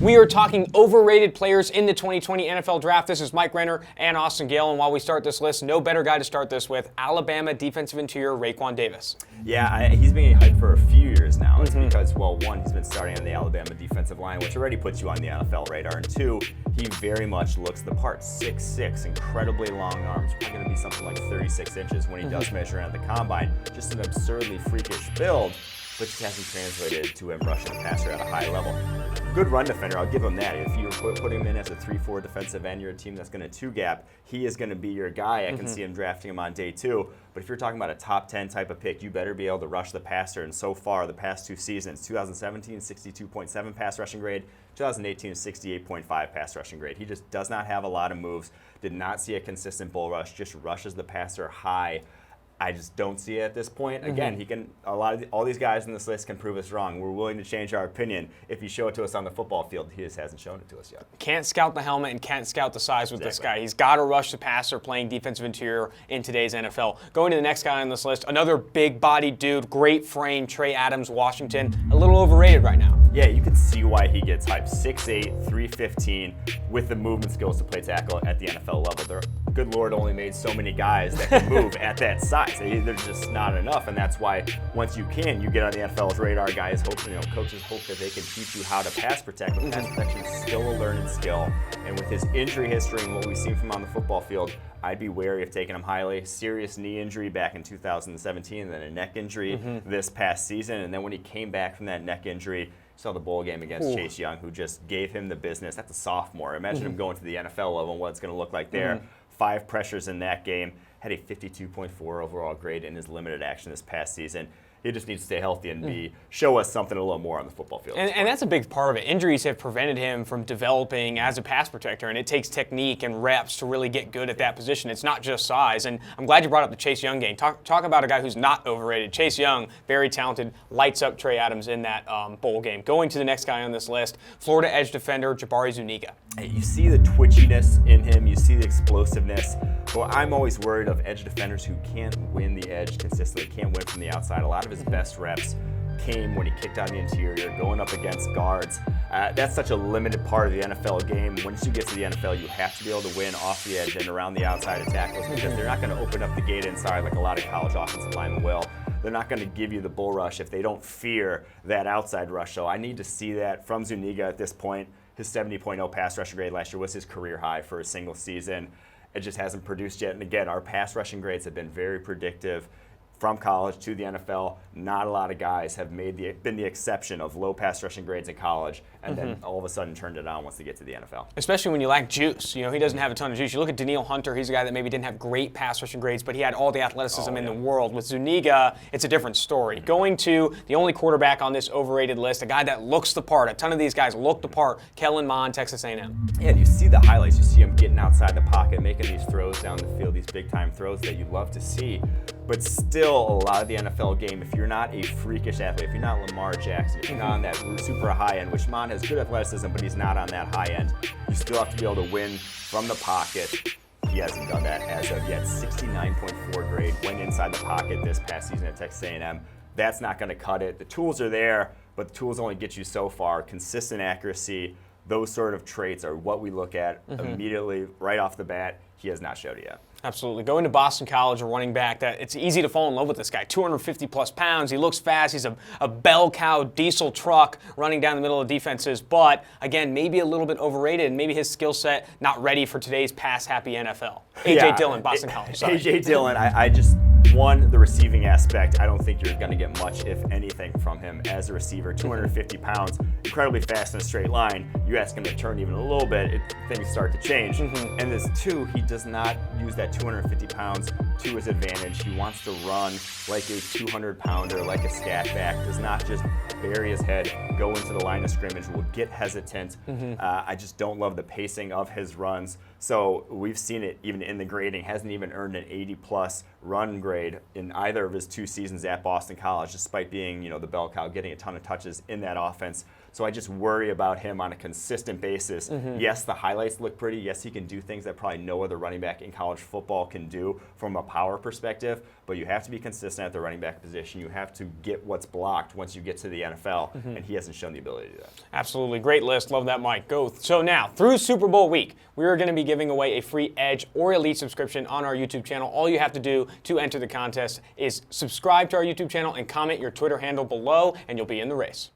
We are talking overrated players in the 2020 NFL Draft. This is Mike Renner and Austin Gayle, and while we start this list, no better guy to start this with, Alabama defensive interior Raekwon Davis. Yeah, he's been getting hyped for a few years now. It's because, well, one, he's been starting on the Alabama defensive line, which already puts you on the NFL radar, and two, he very much looks the part. 6'6", incredibly long arms, probably going to be something like 36 inches when he does measure at the combine. Just an absurdly freakish build, but just hasn't translated to him rushing the passer at a high level. Good run defender, I'll give him that. If you put him in as a 3-4 defensive end, you're a team that's going to two-gap, he is going to be your guy. I can see him drafting him on day 2. But if you're talking about a top 10 type of pick, you better be able to rush the passer. And so far, the past 2 seasons, 2017, 62.7 pass rushing grade, 2018, 68.5 pass rushing grade. He just does not have a lot of moves, did not see a consistent bull rush, just rushes the passer high. I just don't see it at this point. Again, he can. All these guys in this list can prove us wrong. We're willing to change our opinion if you show it to us on the football field. He just hasn't shown it to us yet. Can't scout the helmet and can't scout the size with this guy. He's got to rush the passer playing defensive interior in today's NFL. Going to the next guy on this list, another big-bodied dude, great frame, Trey Adams, Washington. A little overrated right now. Yeah, you can see why he gets hyped. 6'8", 315, with the movement skills to play tackle at the NFL level. They're, good Lord, only made so many guys that can move at that size. There's just not enough, and that's why once you get on the NFL's radar, guys hope, coaches hope that they can teach you how to pass protect. But pass protection is still a learning skill, and with his injury history and what we've seen from him on the football field, I'd be wary of taking him highly. Serious knee injury back in 2017, and then a neck injury this past season, and then when he came back from that neck injury, saw the bowl game against Chase Young, who just gave him the business. That's a sophomore. Imagine him going to the NFL level and what it's going to look like there. 5 pressures in that game. Had a 52.4 overall grade in his limited action this past season. He just needs to stay healthy and show us something a little more on the football field. And that's a big part of it. Injuries have prevented him from developing as a pass protector, and it takes technique and reps to really get good at that position. It's not just size. And I'm glad you brought up the Chase Young game. Talk about a guy who's not overrated. Chase Young, very talented, lights up Trey Adams in that bowl game. Going to the next guy on this list, Florida edge defender Jabari Zuniga. You see the twitchiness in him. You see the explosiveness. Well, I'm always worried of edge defenders who can't win the edge consistently, can't win from the outside. A lot of his best reps came when he kicked on the interior, going up against guards. That's such a limited part of the NFL game. Once you get to the NFL, you have to be able to win off the edge and around the outside of tackles because they're not going to open up the gate inside like a lot of college offensive linemen will. They're not going to give you the bull rush if they don't fear that outside rush. So I need to see that from Zuniga at this point. His 70.0 pass rushing grade last year was his career high for a single season. It just hasn't produced yet. And again, our pass rushing grades have been very predictive from college to the NFL. Not a lot of guys have been the exception of low pass rushing grades in college and then all of a sudden turned it on once they get to the NFL. Especially when you lack juice. He doesn't have a ton of juice. You look at Danielle Hunter, he's a guy that maybe didn't have great pass rushing grades, but he had all the athleticism in the world. With Zuniga, it's a different story. Going to the only quarterback on this overrated list, a guy that looks the part. A ton of these guys look the part. Kellen Mond, Texas A&M. Yeah, and you see the highlights. You see him getting outside the pocket, making these throws down the field, these big-time throws that you love to see. But still, a lot of the NFL game, if you're not a freakish athlete, if you're not Lamar Jackson, if you're not on that super high end, which Mond has good athleticism, but he's not on that high end, you still have to be able to win from the pocket. He hasn't done that as of yet. 69.4 grade, went inside the pocket this past season at Texas A&M. That's not going to cut it. The tools are there, but the tools only get you so far. Consistent accuracy, those sort of traits are what we look at immediately right off the bat. He has not showed it yet. Absolutely. Going to Boston College, a running back, that it's easy to fall in love with this guy. 250-plus pounds. He looks fast. He's a bell cow diesel truck running down the middle of defenses. But, again, maybe a little bit overrated, and maybe his skill set not ready for today's pass-happy NFL. A.J. Dillon, Boston College. Sorry. A.J. Dillon, I just, one, the receiving aspect, I don't think you're going to get much, if anything, from him as a receiver. 250 pounds, incredibly fast in a straight line. You ask him to turn even a little bit, things start to change. And this, two, he does not use that 250 pounds to his advantage. He wants to run like a 200-pounder, like a scat back, does not just bury his head, go into the line of scrimmage, will get hesitant. I just don't love the pacing of his runs. So we've seen it even in the grading, hasn't even earned an 80-plus run grade in either of his 2 seasons at Boston College, despite being, the bell cow, getting a ton of touches in that offense. So I just worry about him on a consistent basis. Yes, the highlights look pretty. Yes, he can do things that probably no other running back in college football can do from a power perspective. but you have to be consistent at the running back position. You have to get what's blocked once you get to the NFL, and he hasn't shown the ability to do that. Absolutely. Great list. Love that, Mike. Go. So now, through Super Bowl week, we are going to be giving away a free Edge or Elite subscription on our YouTube channel. All you have to do to enter the contest is subscribe to our YouTube channel and comment your Twitter handle below, and you'll be in the race.